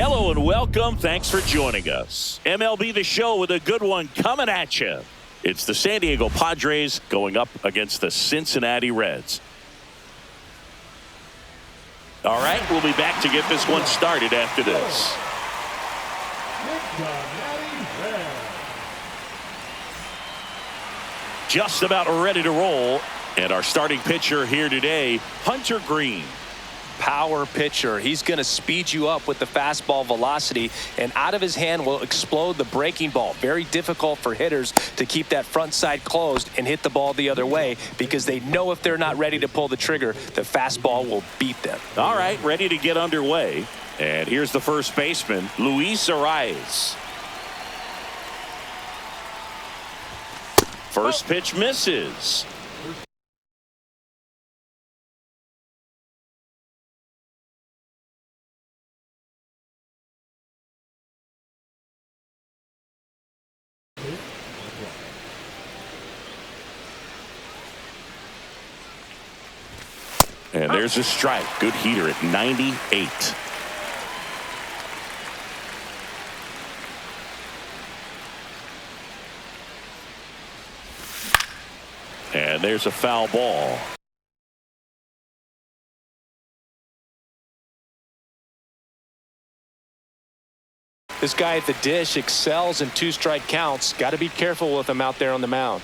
Hello and welcome. Thanks for joining us. MLB The Show with a good one coming at you. It's the San Diego Padres going up against the Cincinnati Reds. All right, we'll be back to get this one started after this. Just about ready to roll. And our starting pitcher here today, Hunter Greene. Power pitcher. He's going to speed you up with the fastball velocity, and out of his hand will explode the breaking ball. Very difficult for hitters to keep that front side closed and hit the ball the other way, because they know if they're not ready to pull the trigger, the fastball will beat them. All right, ready to get underway. And here's the first baseman, Luis Arraez. First pitch misses. And there's a strike. Good heater at 98. And there's a foul ball. This guy at the dish excels in two-strike counts. Got to be careful with him out there on the mound.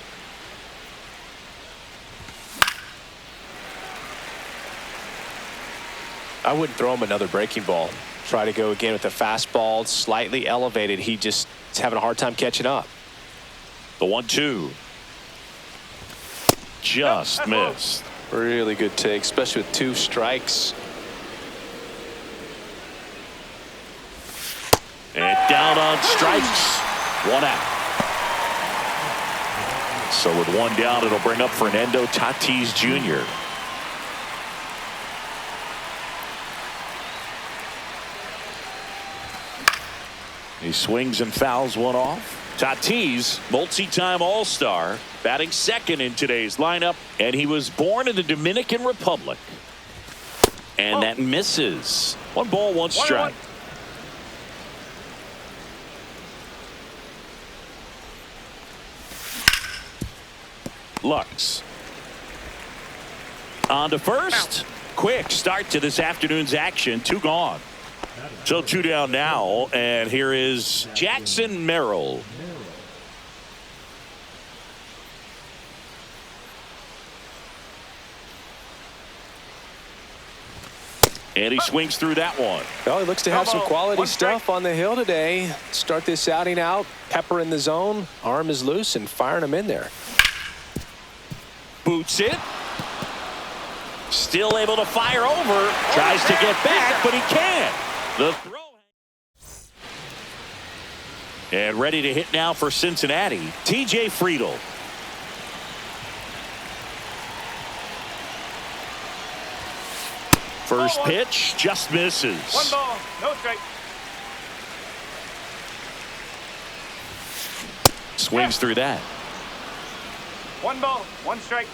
I wouldn't throw him another breaking ball. Try to go again with the fastball, slightly elevated. He just is having a hard time catching up. The 1-2. Just missed. Really good take, especially with two strikes. And down on strikes. One out. So with one down, it'll bring up Fernando Tatis Jr. He swings and fouls one off. Tatis, multi-time All-Star, batting second in today's lineup, and he was born in the Dominican Republic. And that misses. 1 ball, 1 strike. Lux. On to first. Quick start to this afternoon's action. 2 gone. So 2 down now, and here is Jackson Merrill. And he swings through that one. Well, he looks to have some quality stuff on the hill today. Start this outing out, pepper in the zone, arm is loose, and firing him in there. Boots it. Still able to fire over. Tries to get back, but he can't. The throw. And ready to hit now for Cincinnati, T.J. Friedl. First pitch just misses. 1 ball, no strike. Swings through that. 1 ball, 1 strike.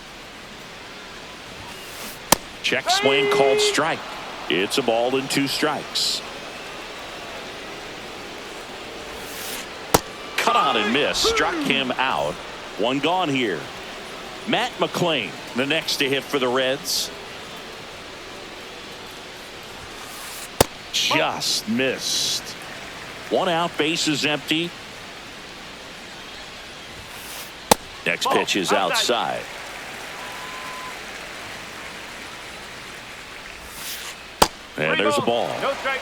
Check swing called strike. It's a ball and 2 strikes. Cut on and miss. Struck him out. 1 gone here. Matt McLain, the next to hit for the Reds. Just missed. 1 out, bases empty. Next pitch is outside. And there's a ball. No strike.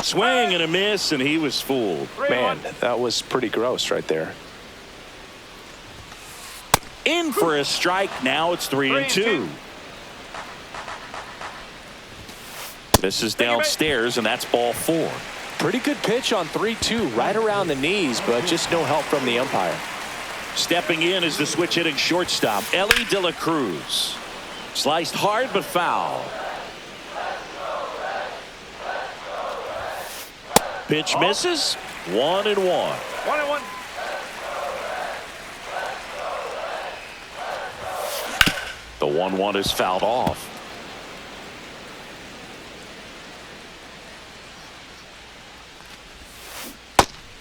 Swing and a miss, and he was fooled. Man, that was pretty gross right there. In for a strike. Now it's 3-2. Misses downstairs, and that's ball 4. Pretty good pitch on 3-2, right around the knees, but just no help from the umpire. Stepping in is the switch hitting shortstop, Elly De La Cruz. Sliced hard but foul. Pitch misses. 1-1. 1-1. The 1-1 is fouled off.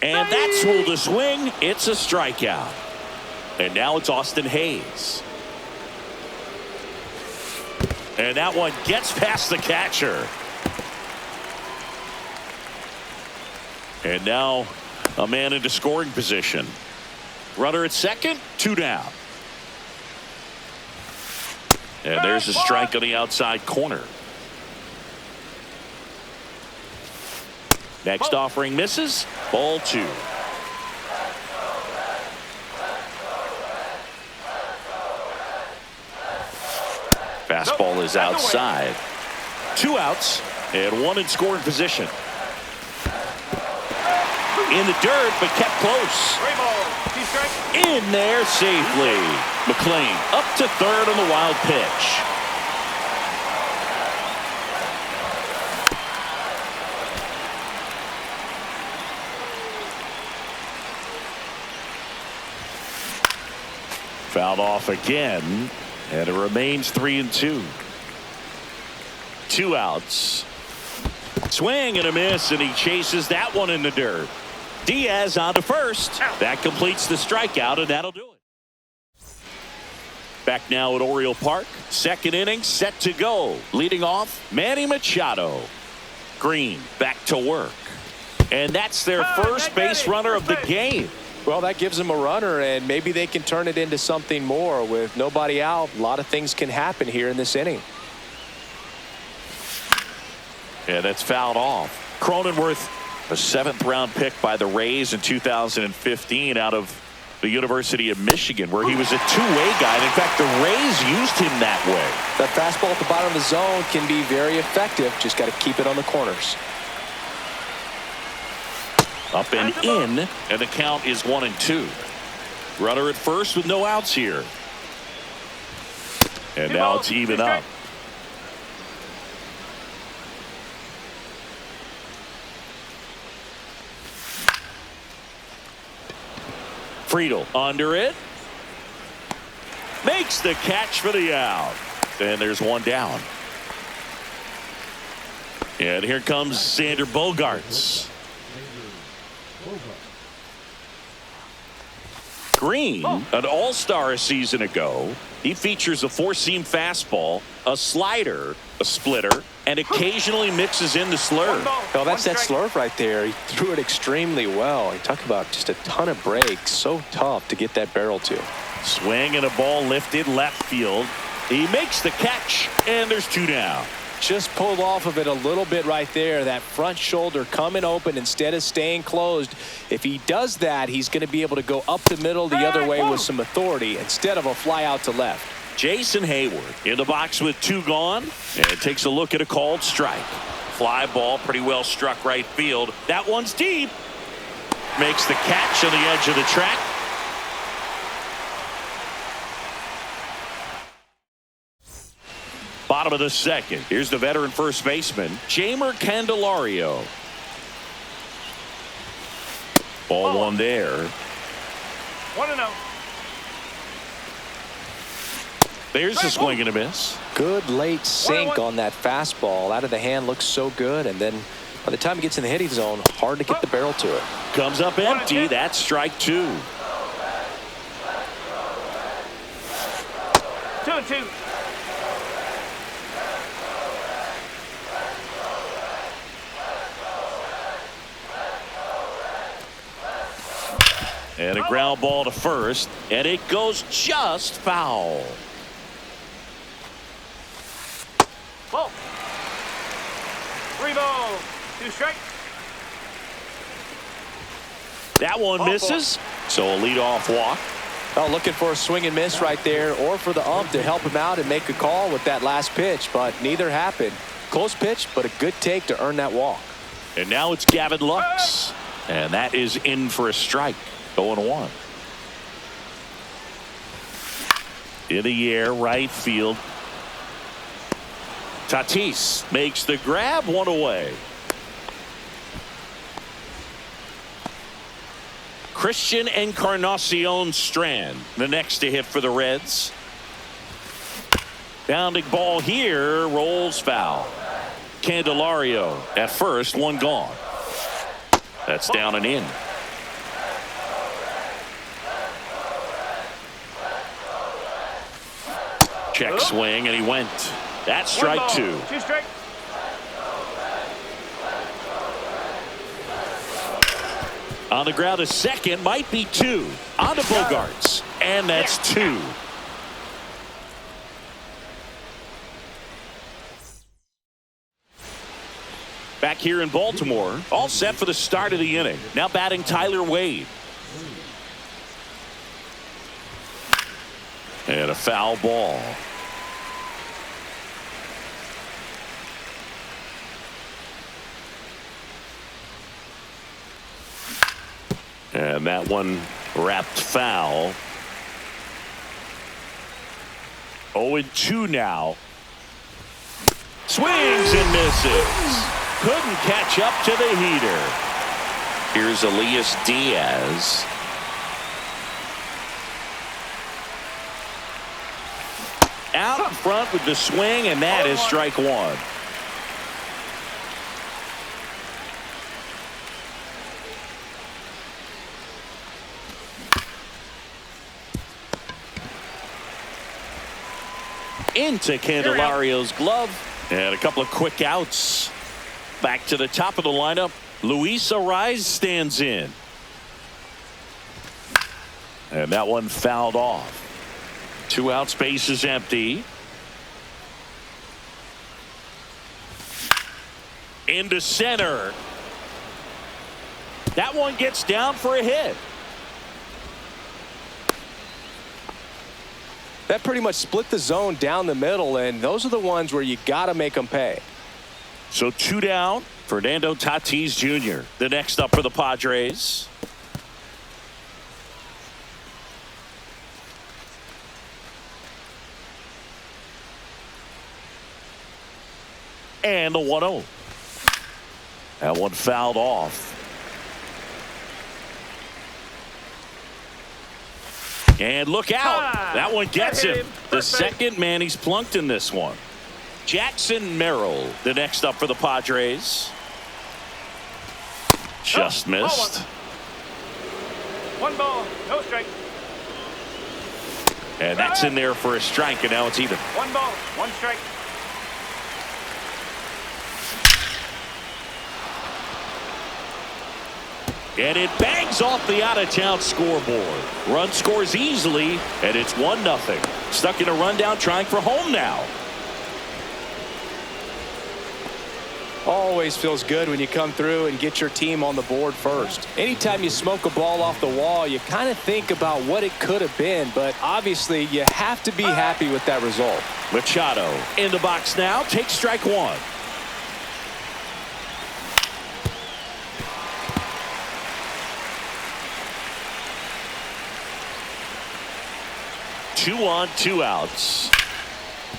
And that's ruled a swing. It's a strikeout. And now it's Austin Hayes. And that one gets past the catcher. And now a man into scoring position. Runner at second, 2 down. And there's a strike on the outside corner. Next offering misses. Ball 2. Fastball is outside. 2 outs and 1 in scoring position. In the dirt, but kept close. 3 balls, 2 strikes. In there safely. McLean up to third on the wild pitch. Fouled off again, and it remains 3-2. 2 outs. Swing and a miss, and he chases that one in the dirt. Diaz on to first. That completes the strikeout, and that'll do it. Back now at Oriole Park. Second inning set to go. Leading off, Manny Machado. Green back to work. And that's their first base runner of the game. Well, that gives them a runner, and maybe they can turn it into something more. With nobody out, a lot of things can happen here in this inning. Yeah, that's fouled off. Cronenworth, a 7th-round pick by the Rays in 2015 out of the University of Michigan, where he was a two-way guy. And in fact, the Rays used him that way. That fastball at the bottom of the zone can be very effective. Just got to keep it on the corners. Up and in, and the count is 1-2. Runner at first with no outs here. And now it's even up. Friedel under it. Makes the catch for the out. And there's 1 down. And here comes Xander Bogaerts. Green, an all-star a season ago. He features a 4-seam fastball, a slider, a splitter, and occasionally mixes in the slurve. Oh, that's that slurve right there. He threw it extremely well. You talk about just a ton of breaks. So tough to get that barrel to. Swing and a ball lifted left field. He makes the catch, and there's 2 down. Just pulled off of it a little bit right there. That front shoulder coming open instead of staying closed. If he does that, he's going to be able to go up the middle the other way with some authority instead of a fly out to left. Jason Hayward in the box with 2 gone, and takes a look at a called strike. Fly ball pretty well struck right field. That one's deep. Makes the catch on the edge of the track. Bottom of the second. Here's the veteran first baseman, Jeimer Candelario. Ball 1 there. 1-0. There's a swing and a miss. Good late sink on that fastball. Out of the hand, looks so good. And then by the time it gets in the hitting zone, hard to get the barrel to it. Comes up empty. That's strike 2. 2-2. And a ground ball to first, and it goes just foul. Ball. 3 balls, 2 strikes. That one misses, so a leadoff walk. Oh, looking for a swing and miss right there, or for the ump to help him out and make a call with that last pitch, but neither happened. Close pitch, but a good take to earn that walk. And now it's Gavin Lux, and that is in for a strike. 0-1. In the air, right field. Tatis makes the grab, 1 away. Christian Encarnacion Strand, the next to hit for the Reds. Bounding ball here, rolls foul. Candelario at first, one gone. That's down and in. Check swing, and he went. That's strike two. 2 strike. On the ground, a second, might be 2. On to Bogaerts, and that's 2. Back here in Baltimore, all set for the start of the inning. Now batting Tyler Wade. And a foul ball. And that one wrapped foul. 0-2 now. Swings and misses. Couldn't catch up to the heater. Here's Elias Diaz. Out in front with the swing, and that is strike one. Into Candelario's glove, and a couple of quick outs. Back to the top of the lineup, Luis Arraez stands in. And that one fouled off. 2 outs, base is empty. Into center. That one gets down for a hit. That pretty much split the zone down the middle, and those are the ones where you got to make them pay. So 2 down. Fernando Tatis Jr. the next up for the Padres. And the 1-0. That one fouled off. And look out. That one gets him. The second man he's plunked in this one. Jackson Merrill the next up for the Padres. Just missed. 1 ball, no strike. And that's in there for a strike, and now it's even. 1 ball, 1 strike. And it bangs off the out-of-town scoreboard. Run scores easily, and it's 1-0. Stuck in a rundown, trying for home now. Always feels good when you come through and get your team on the board first. Anytime you smoke a ball off the wall, you kind of think about what it could have been, but obviously you have to be happy with that result. Machado in the box now, takes strike 1. Two on, 2 outs.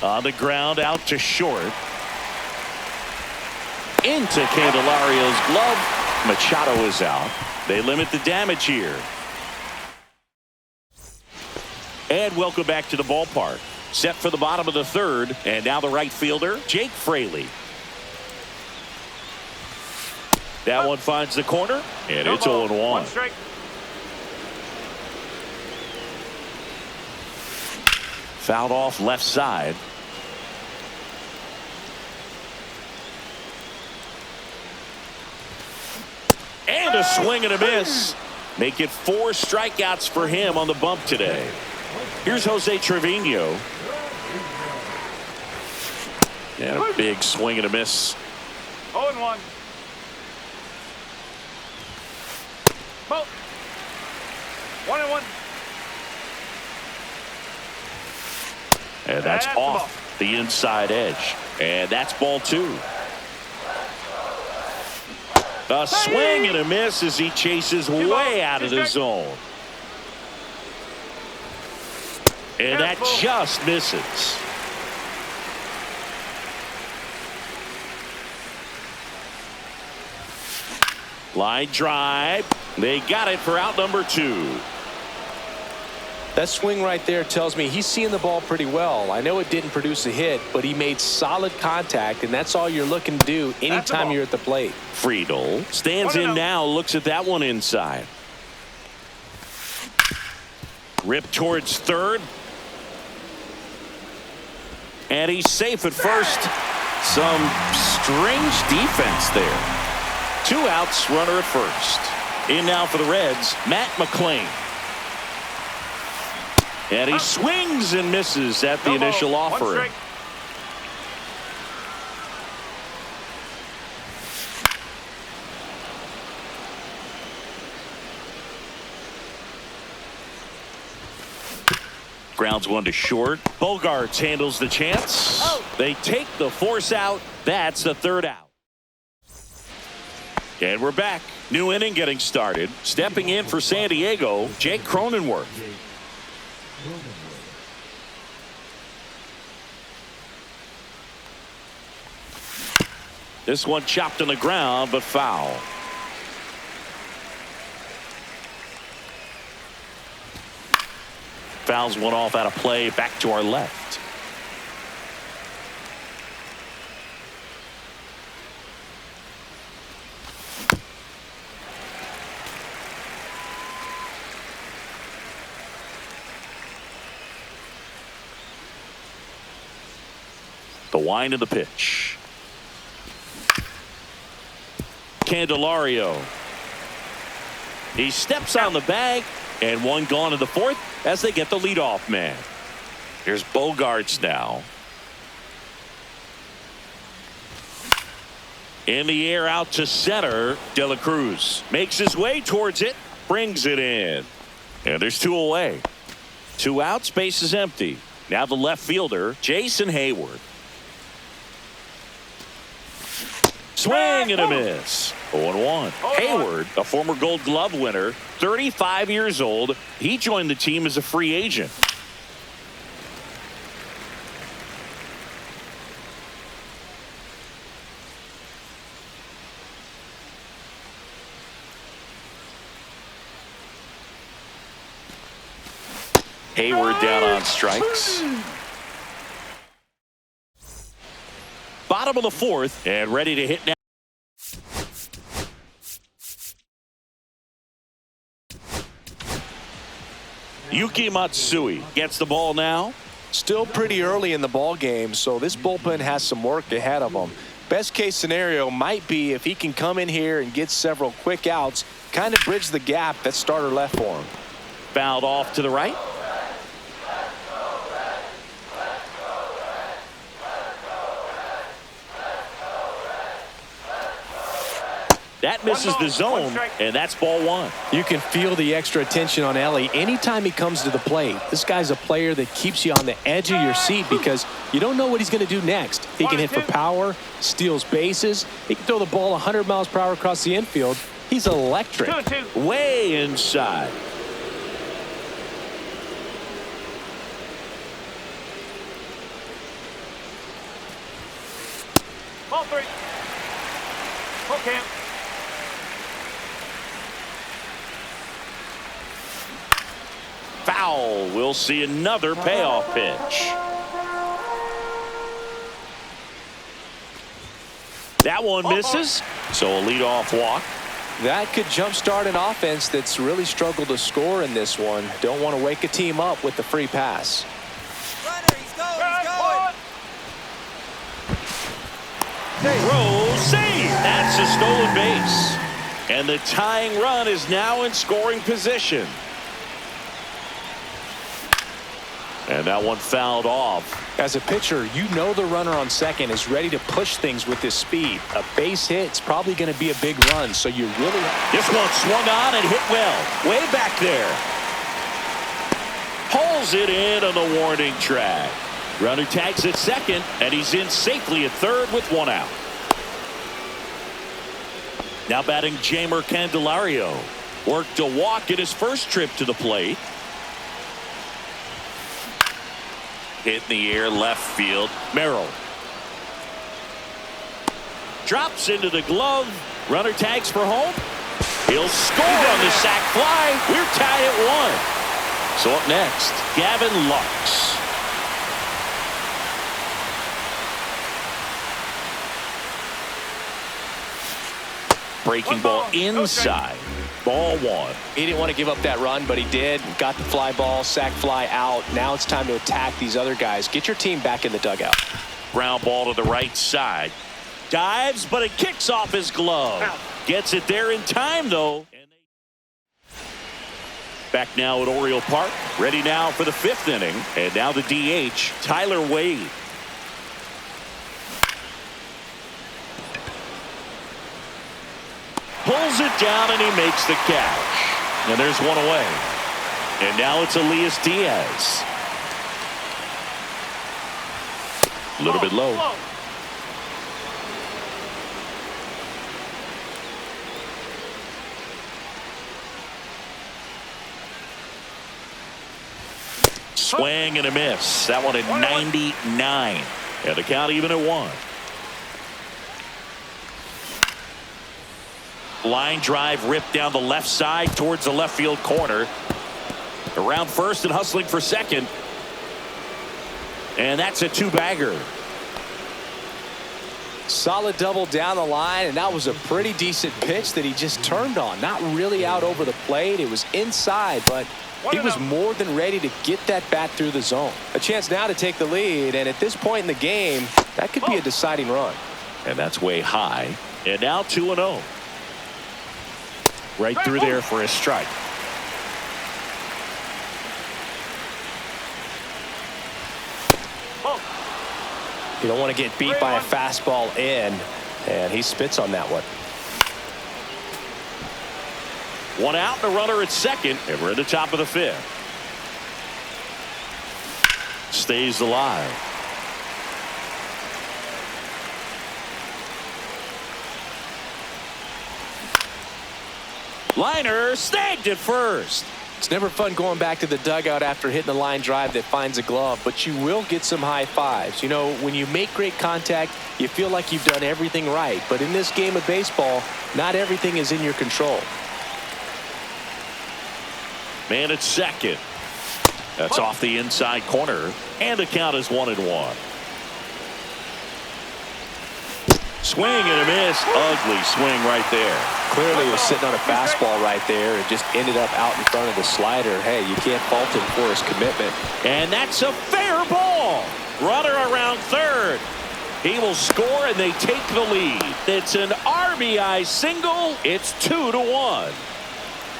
On the ground, out to short. Into Candelario's glove. Machado is out. They limit the damage here. And welcome back to the ballpark. Set for the bottom of the 3rd, and now the right fielder, Jake Fraley. That one finds the corner, and it's 0-1. 1 strike. Fouled off left side. And a swing and a miss. Make it 4 strikeouts for him on the bump today. Here's Jose Trevino. And a big swing and a miss. 0-1. Ball. 1-1. And that's off the inside edge. And that's ball 2. A swing and a miss as he chases way out of the zone. And that just misses. Line drive. They got it for out number 2. That swing right there tells me he's seeing the ball pretty well. I know it didn't produce a hit, but he made solid contact, and that's all you're looking to do anytime you're at the plate. Friedl stands in now, looks at that one inside. Rip towards third. And he's safe at first. Some strange defense there. 2 outs, runner at first. In now for the Reds, Matt McLain. And he swings and misses at the initial offering. Grounds one to short. Bogaerts handles the chance. They take the force out. That's the 3rd out. And we're back. New inning getting started. Stepping in for San Diego, Jake Cronenworth. This one chopped on the ground, but foul. Fouls one off out of play, back to our left. The wind of the pitch. Candelario. He steps on the bag, and one gone in the 4th as they get the leadoff man. Here's Bogaerts now. In the air out to center. De La Cruz makes his way towards it, brings it in. And there's 2 away. 2 outs, base is empty. Now the left fielder, Jason Heyward. Swing and a miss. 0-1. Heyward, a former Gold Glove winner, 35 years old. He joined the team as a free agent. Heyward down on strikes. Bottom of the 4th and ready to hit now. Yuki Matsui gets the ball now. Still pretty early in the ball game, so this bullpen has some work ahead of them. Best case scenario might be if he can come in here and get several quick outs, kind of bridge the gap that starter left for him. Fouled off to the right. That misses the zone, and that's ball 1. You can feel the extra attention on Ellie anytime he comes to the plate. This guy's a player that keeps you on the edge of your seat because you don't know what he's going to do next. He can hit for power, steals bases. He can throw the ball 100 miles per hour across the infield. He's electric. 2-2. Way inside. Ball 3. Full camp. Foul. We'll see another payoff pitch. That one misses. So a leadoff walk. That could jumpstart an offense that's really struggled to score in this one. Don't want to wake a team up with the free pass. Runner, he's going, Throw, save. That's a stolen base. And the tying run is now in scoring position. And that one fouled off. As a pitcher, you know the runner on second is ready to push things with his speed. A base hit's probably going to be a big run, so you really... This one swung on and hit well. Way back there. Pulls it in on the warning track. Runner tags at second, and he's in safely at third with 1 out. Now batting Jeimer Candelario. Worked a walk in his first trip to the plate. Hit in the air left field. Merrill. Drops into the glove. Runner tags for home. He'll score on the sac fly. We're tied at 1. So up next, Gavin Lux. Breaking ball inside. Ball one. He didn't want to give up that run, but he did. Got the fly ball, sack fly out. Now it's time to attack these other guys. Get your team back in the dugout. Ground ball to the right side. Dives, but it kicks off his glove. Gets it there in time, though. Back now at Oriole Park. Ready now for the 5th inning. And now the DH, Tyler Wade. Pulls it down and he makes the catch. And there's one away. And now it's Elias Diaz. A little bit low. Swing and a miss. That one at 99. And the count even at 1. Line drive ripped down the left side towards the left field corner. Around first and hustling for second. And that's a 2-bagger. Solid double down the line, and that was a pretty decent pitch that he just turned on. Not really out over the plate. It was inside, but he was more than ready to get that bat through the zone. A chance now to take the lead, and at this point in the game, that could be a deciding run. And that's way high. And now 2-0. Right through there for a strike. You don't want to get beat by a fastball in, and he spits on that one. One out and a runner at second, and we're at the top of the 5th. Stays alive. Liner snagged at first. It's never fun going back to the dugout after hitting a line drive that finds a glove, but you will get some high fives. You know, when you make great contact, you feel like you've done everything right. But in this game of baseball, not everything is in your control. Man at second. That's off the inside corner, and the count is 1-1. Swing and a miss. Ugly swing right there. Clearly he was sitting on a fastball right there and just ended up out in front of the slider. Hey, you can't fault him for his commitment. And that's a fair ball. Runner around third. He will score and they take the lead. It's an RBI single. It's 2-1.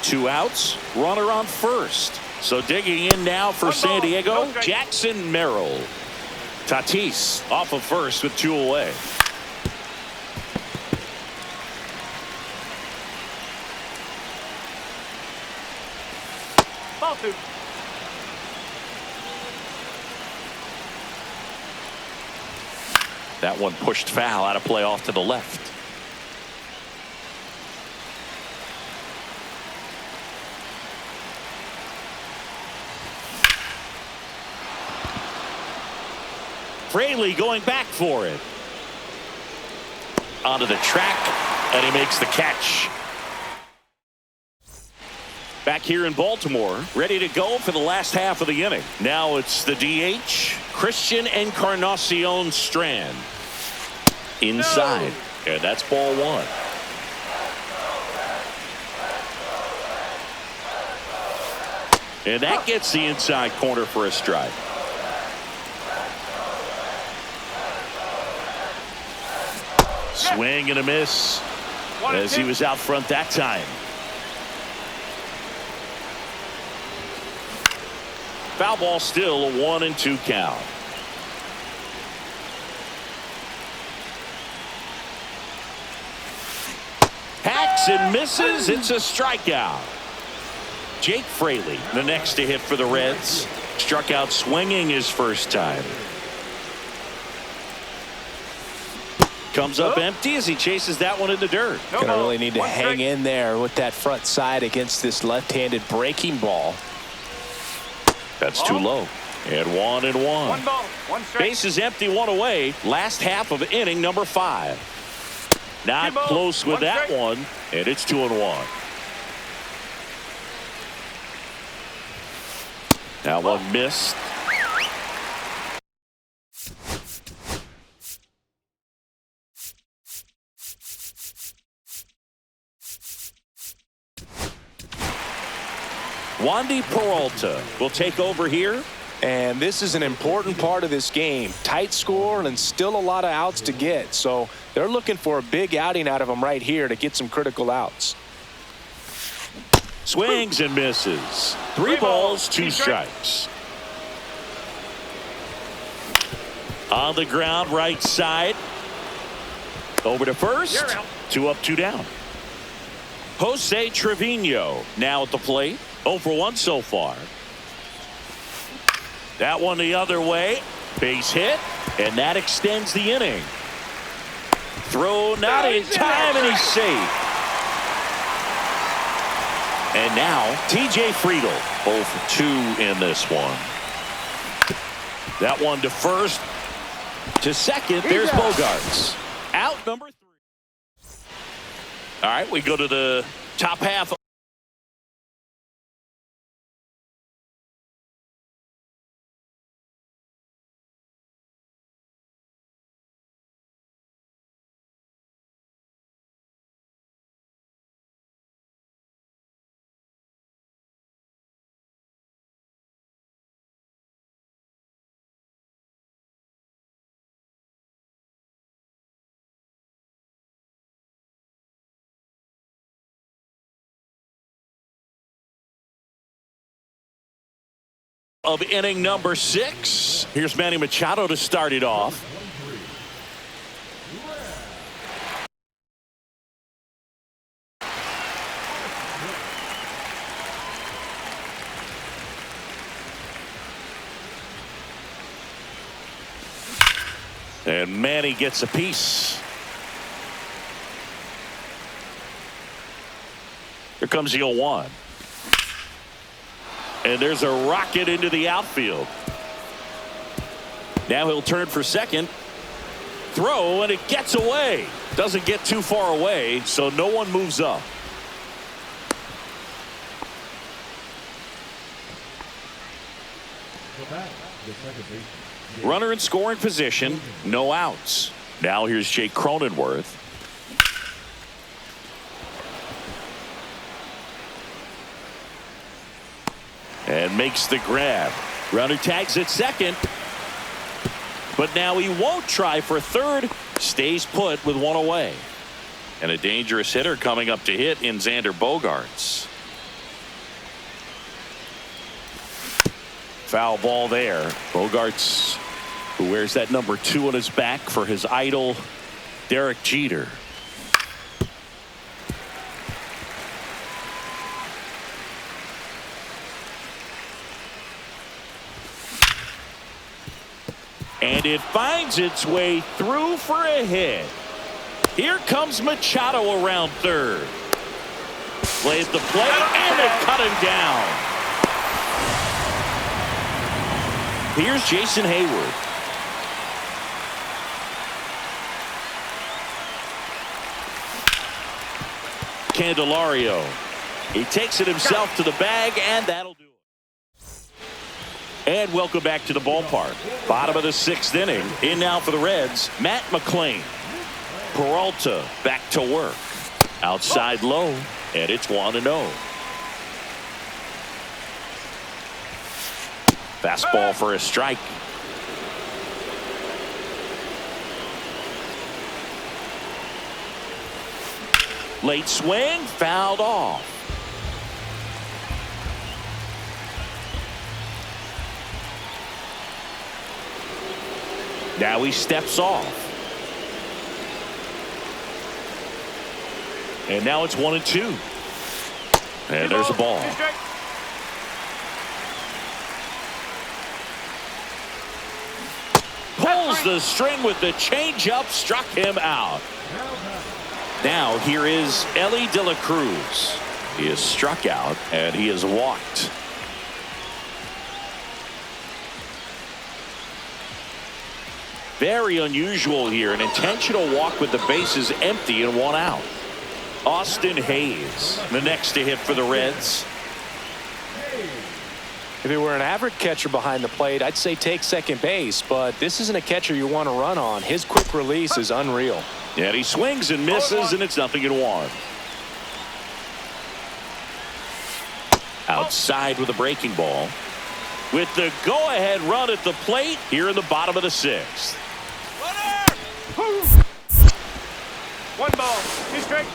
2 outs. Runner on first. So digging in now for San Diego, Jackson Merrill. Tatis off of first with 2 away. That one pushed foul out of play off to the left. Fraley going back for it. Onto the track, and he makes the catch. Back here in Baltimore, ready to go for the last half of the inning. Now it's the DH, Christian Encarnacion Strand. Inside, and that's ball 1. And that gets the inside corner for a strike. Swing and a miss as he was out front that time. Foul ball, still a 1-2 count. Hacks and misses. It's a strikeout. Jake Fraley, the next to hit for the Reds. Struck out swinging his first time. Comes up empty as he chases that one in the dirt. Gonna really need to hang in there with that front side against this left-handed breaking ball. That's too low. And 1-1. 1 ball, 1 strike. Base is empty, 1 away. Last half of inning number 5. Not close with that one, and it's 2-1. That one missed. Wandy Peralta will take over here. And this is an important part of this game. Tight score and still a lot of outs to get. So they're looking for a big outing out of him right here to get some critical outs. Swings and misses. 3 balls, 2 strikes. On the ground, right side. Over to first. 2 up, 2 down. Jose Trevino now at the plate. 0 for 1 so far. That one the other way. Base hit. And that extends the inning. Throw not in time, and he's safe. And now TJ Friedl 0 for 2 in this one. That one to first. To second. There's Bogaerts. Out number 3. All right, we go to the top half. Of inning number 6. Here's Manny Machado to start it off. And Manny gets a piece. Here comes the 0-1. And there's a rocket into the outfield. Now he'll turn for second. Throw, and it gets away. Doesn't get too far away, so no one moves up. Runner in scoring position. No outs. Now here's Jake Cronenworth. And makes the grab. Runner tags at second. But now he won't try for third. Stays put with 1 away. And a dangerous hitter coming up to hit in Xander Bogaerts. Foul ball there. Bogaerts, who wears that number 2 on his back for his idol, Derek Jeter. And it finds its way through for a hit. Here comes Machado around third. Plays the plate, and they cut him down. Here's Jason Hayward. Candelario. He takes it himself to the bag, and that'll do it. And welcome back to the ballpark. Bottom of the 6th inning. In now for the Reds, Matt McLain. Peralta back to work. Outside low, and it's 1-0. Fastball for a strike. Late swing, fouled off. Now he steps off. And now it's 1-2. And there's a ball. Pulls the string with the changeup, struck him out. Now here is Elly De La Cruz. He is struck out and he is walked. Very unusual here, an intentional walk with the bases empty and 1 out. Austin Hayes, the next to hit for the Reds. If it were an average catcher behind the plate, I'd say take second base, but this isn't a catcher you want to run on. His quick release is unreal. And he swings and misses, and it's 0-1. Outside with a breaking ball. With the go-ahead run at the plate here in the bottom of the 6th. One ball. 2 strike.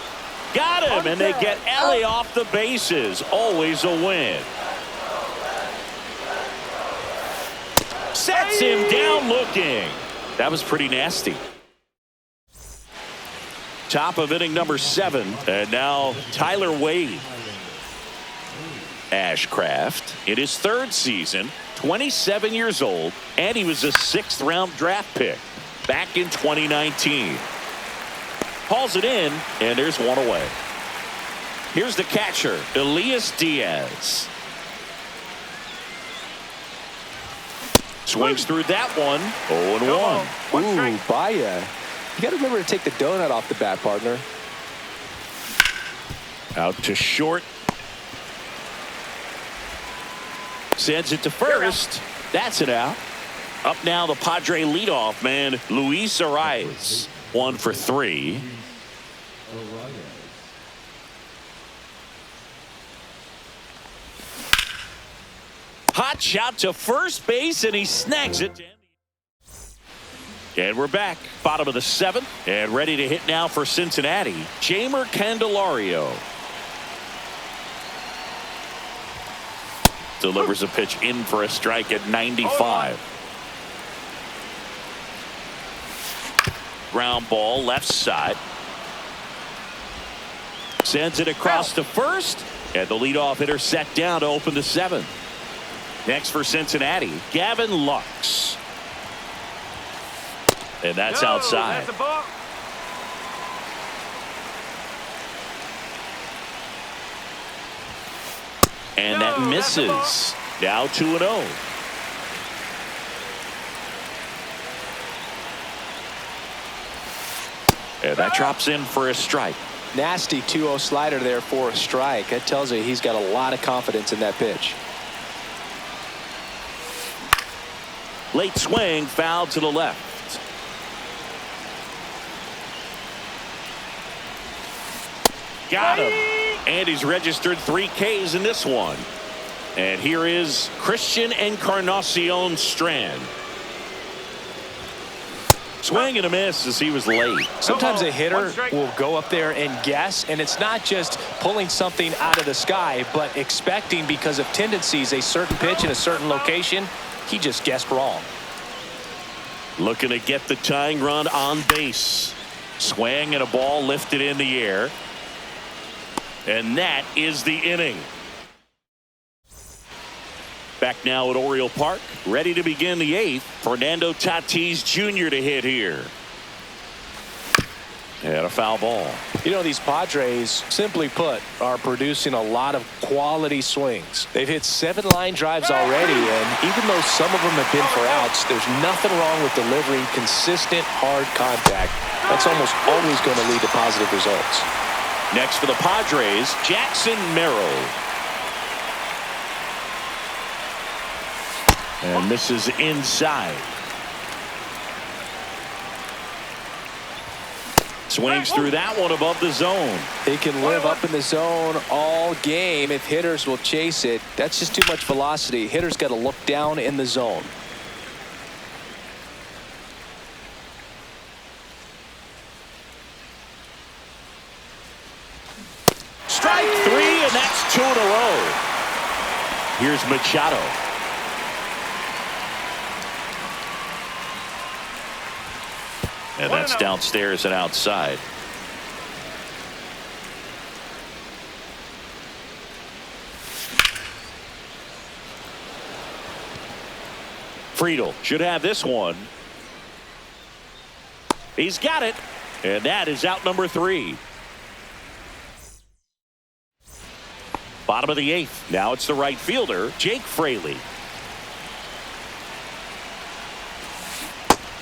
Got him, and they get Ellie off the bases. Always a win. Sets him down looking. That was pretty nasty. Top of inning number 7. And now Tyler Wade. Ashcraft in his 3rd season, 27 years old, and he was a 6th-round draft pick back in 2019. Hauls it in, and there's one away. Here's the catcher, Elias Diaz. Swings through that one. 0-1. Ooh, Baya. You got to remember to take the donut off the bat, partner. Out to short. Sends it to first. That's it out. Up now the Padre leadoff man, Luis Arias. 1 for 3. Hot shot to first base, and he snags it. And we're back. Bottom of the 7th. And ready to hit now for Cincinnati, Jeimer Candelario. Delivers a pitch in for a strike at 95. Ground ball left side. Sends it across to first. And the leadoff hitter set down to open the 7th. Next for Cincinnati, Gavin Lux. And that's outside. That's a ball. And that misses. Now 2-0. And that drops in for a strike. Nasty 2-0 slider there for a strike. That tells you he's got a lot of confidence in that pitch. Late swing, foul to the left. Got him. And he's registered 3 Ks in this one. And here is Christian Encarnacion Strand. Swing and a miss as he was late. Sometimes a hitter will go up there and guess, and it's not just pulling something out of the sky, but expecting because of tendencies a certain pitch in a certain location. He just guessed wrong. Looking to get the tying run on base. Swing and a ball lifted in the air. And that is the inning. Back now at Oriole Park, ready to begin the 8th. Fernando Tatis Jr. to hit here. And a foul ball. You know, these Padres, simply put, are producing a lot of quality swings. They've hit 7 line drives already, and even though some of them have been for outs, there's nothing wrong with delivering consistent, hard contact. That's almost always going to lead to positive results. Next for the Padres, Jackson Merrill. And misses inside. Swings through that one above the zone. He can live up in the zone all game if hitters will chase it. That's just too much velocity. Hitters got to look down in the zone. Strike 3, and that's 2 in a row. Here's Machado. And that's downstairs and outside. Friedel should have this one. He's got it. And that is out number 3. Bottom of the 8th. Now it's the right fielder, Jake Fraley.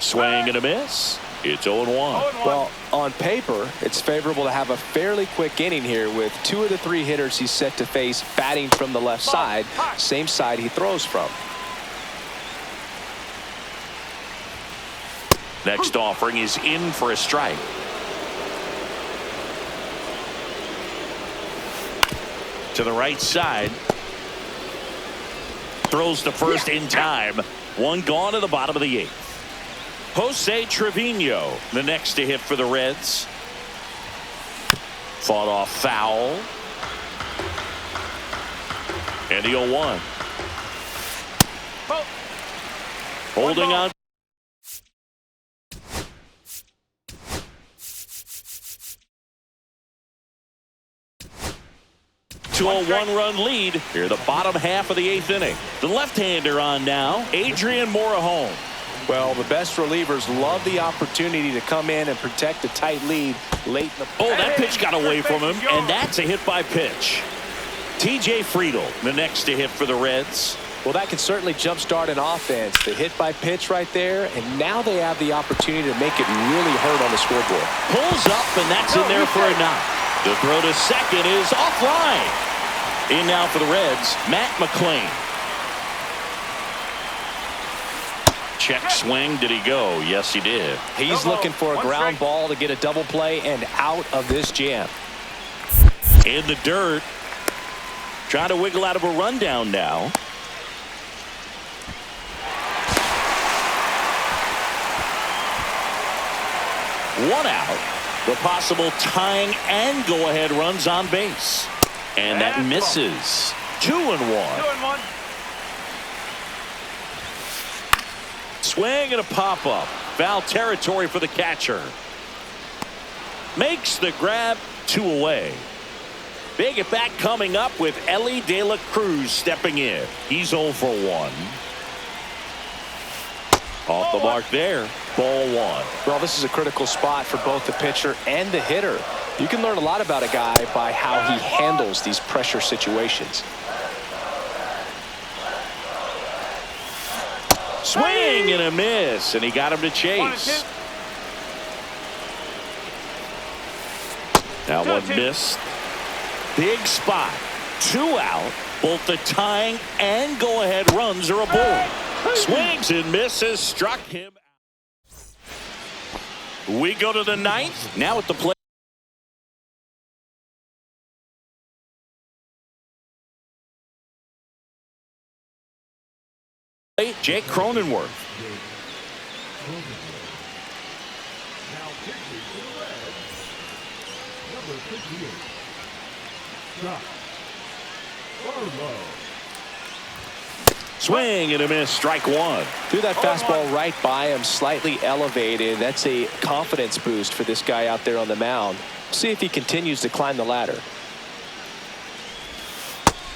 Swing and a miss. It's 0-1. Well, on paper, it's favorable to have a fairly quick inning here with 2 of the 3 hitters he's set to face batting from the left side, same side he throws from. Next offering is in for a strike. To the right side. Throws to first in time. 1 gone to the bottom of the 8th. Jose Trevino, the next to hit for the Reds. Fought off foul. And the 0-1. Holding on. To a 1-run lead here, the bottom half of the 8th inning. The left-hander on now, Adrian Morejon. Well, the best relievers love the opportunity to come in and protect a tight lead late in the. Oh, that pitch got away from him, and that's a hit by pitch. TJ Friedl, the next to hit for the Reds. Well, that can certainly jumpstart an offense. The hit by pitch right there, and now they have the opportunity to make it really hurt on the scoreboard. Pulls up, and that's in there for a knock. The throw to second is offline. In now for the Reds, Matt McLain. Check swing. Did he go? Yes, he did. He's looking for a ground ball to get a double play and out of this jam. In the dirt. Trying to wiggle out of a rundown now. One out. The possible tying and go-ahead runs on base. And that misses. 2-1. 2-1. Swing and a pop-up. Foul territory for the catcher. Makes the grab. 2 away. Big at bat coming up with Elly De La Cruz stepping in. He's 0 for 1. Off the mark there. Ball 1. Well, this is a critical spot for both the pitcher and the hitter. You can learn a lot about a guy by how he handles these pressure situations. Swing and a miss, and he got him to chase. That one missed. Big spot. 2 out. Both the tying and go-ahead runs are aboard. Swings and misses. Struck him. We go to the 9th. Now at the plate. Jake Cronenworth. Swing and a miss. Strike 1. Threw that fastball right by him, slightly elevated. That's a confidence boost for this guy out there on the mound. See if he continues to climb the ladder.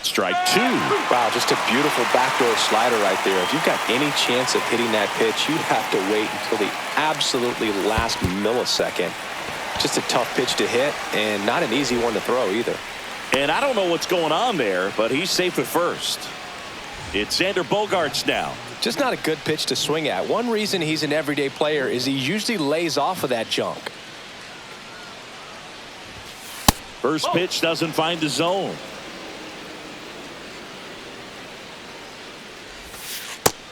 Strike 2. Wow, just a beautiful backdoor slider right there. If you've got any chance of hitting that pitch, you have to wait until the absolutely last millisecond. Just a tough pitch to hit, and not an easy one to throw either. And I don't know what's going on there, but he's safe at first. It's Xander Bogaerts now. Just not a good pitch to swing at. One reason he's an everyday player is he usually lays off of that junk. First pitch doesn't find the zone.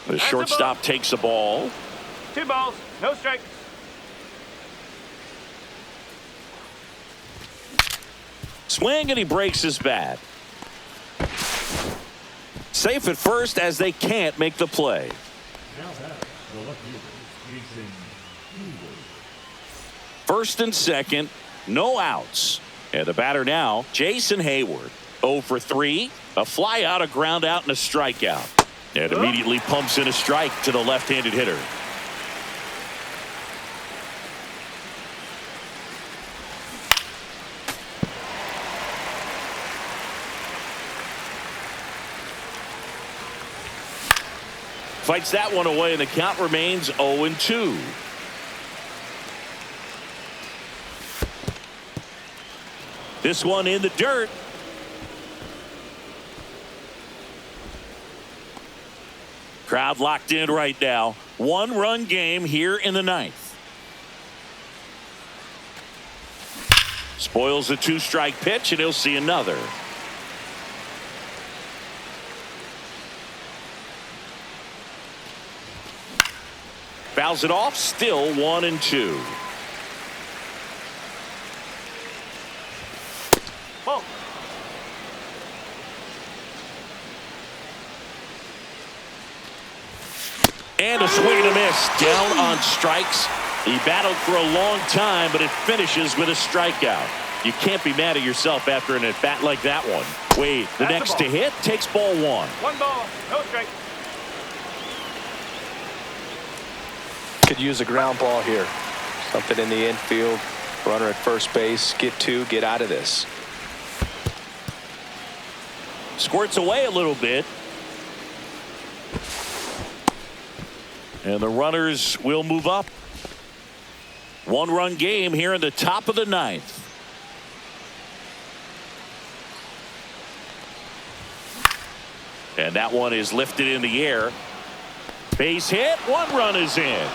The shortstop takes the ball. 2 balls, no strikes. Swing and he breaks his bat. Safe at first as they can't make the play. First and second, no outs. And the batter now, Jason Hayward. 0 for 3, a fly out, a ground out, and a strikeout. And immediately pumps in a strike to the left-handed hitter. Fights that one away, and the count remains 0-2. This one in the dirt. Crowd locked in right now. 1-run game here in the 9th. Spoils the 2-strike pitch, and he'll see another. Fouls it off, still 1-2. Ball. And a swing and a miss. Down on strikes. He battled for a long time, but it finishes with a strikeout. You can't be mad at yourself after an at-bat like that one. Wade, the That's next the to ball. hit, takes ball 1. 1 ball, no strike. Could use a ground ball here. Something in the infield. Runner at first base. Get 2. Get out of this. Squirts away a little bit. And the runners will move up. 1-run game here in the top of the 9th. And that one is lifted in the air. Base hit. 1 run is in.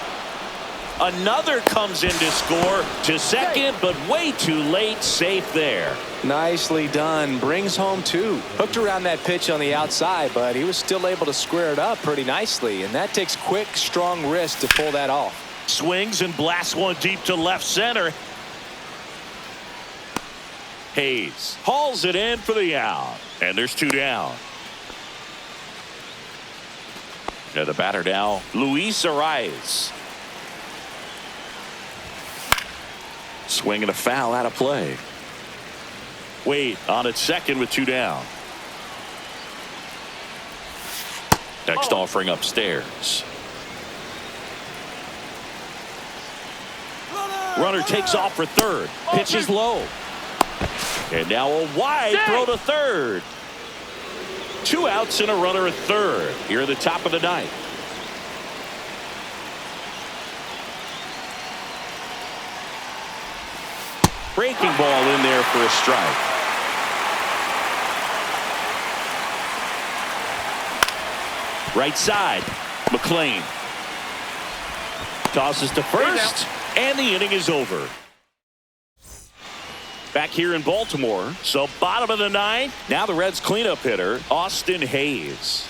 Another comes in to score to second, but way too late. Safe there. Nicely done. Brings home 2. Hooked around that pitch on the outside, but he was still able to square it up pretty nicely. And that takes quick, strong wrist to pull that off. Swings and blasts one deep to left center. Hayes hauls it in for the out. And there's 2 down. And the batter now, Luis Arias. Swing and a foul out of play. Wade on at second with 2 down. Next offering upstairs. Runner takes off for third. Pitch is low. And now a wide throw to third. 2 outs and a runner at third. Here at the top of the 9th. Breaking ball in there for a strike. Right side. McLean tosses to first, and the inning is over. Back here in Baltimore, so bottom of the 9th. Now the Reds cleanup hitter, Austin Hayes.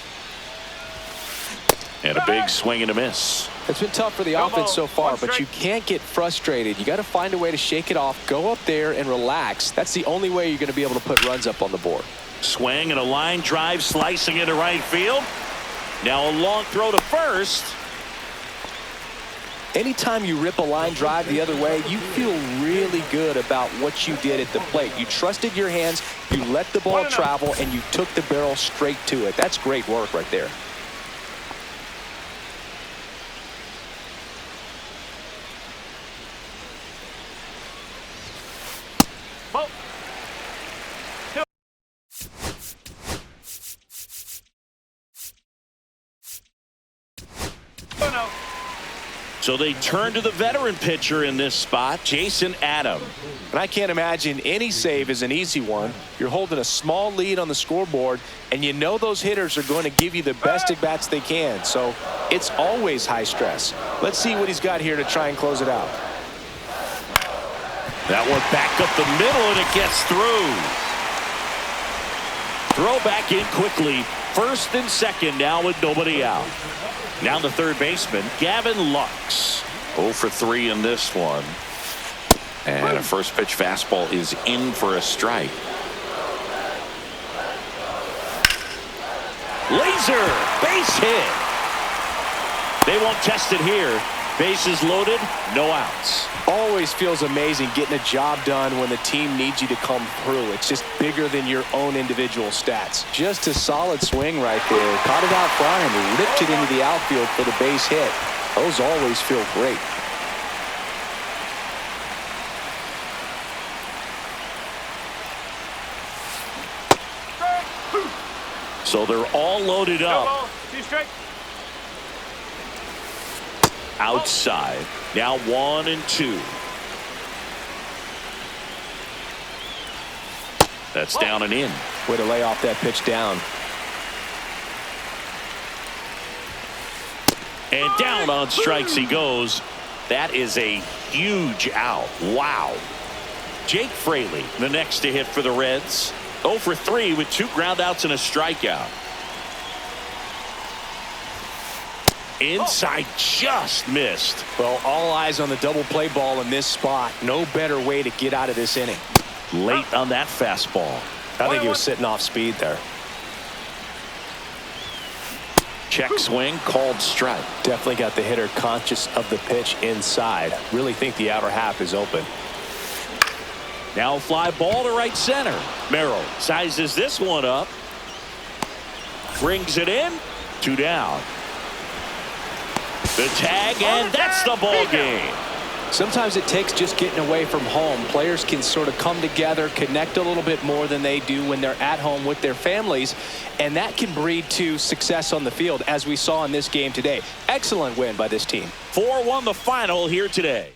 And a big swing and a miss. It's been tough for the offense so far, but you can't get frustrated. You got to find a way to shake it off, go up there and relax. That's the only way you're going to be able to put runs up on the board. Swing and a line drive slicing into right field. Now a long throw to first. Anytime you rip a line drive the other way, you feel really good about what you did at the plate. You trusted your hands, you let the ball travel, and you took the barrel straight to it. That's great work right there. So they turn to the veteran pitcher in this spot, Jason Adam. And I can't imagine any save is an easy one. You're holding a small lead on the scoreboard, and you know those hitters are going to give you the best at-bats they can. So it's always high stress. Let's see what he's got here to try and close it out. That one back up the middle, and it gets through. Throw back in quickly. First and second now with nobody out. Now the third baseman, Gavin Lux. 0 for 3 in this one. And a first pitch fastball is in for a strike. Laser, base hit. They won't test it here. Bases loaded, no outs. Always feels amazing getting a job done when the team needs you to come through. It's just bigger than your own individual stats. Just a solid swing right there. Caught it out flying and ripped it into the outfield for the base hit. Those always feel great. So they're all loaded up. Outside. Now 1 and 2. That's down and in. Way to lay off that pitch down. And down on strikes he goes. That is a huge out. Wow. Jake Fraley, the next to hit for the Reds. 0 for 3 with 2 groundouts and a strikeout. Inside, just missed. Well, all eyes on the double play ball in this spot. No better way to get out of this inning. Late on that fastball. I think he was sitting off speed there. Check swing, called strike. Definitely got the hitter conscious of the pitch inside. Really think the outer half is open. Now fly ball to right center. Merrill sizes this one up. Brings it in. 2 down. The tag, and that's the ball game. Sometimes it takes just getting away from home. Players can sort of come together, connect a little bit more than they do when they're at home with their families, and that can breed to success on the field, as we saw in this game today. Excellent win by this team. 4-1 the final here today.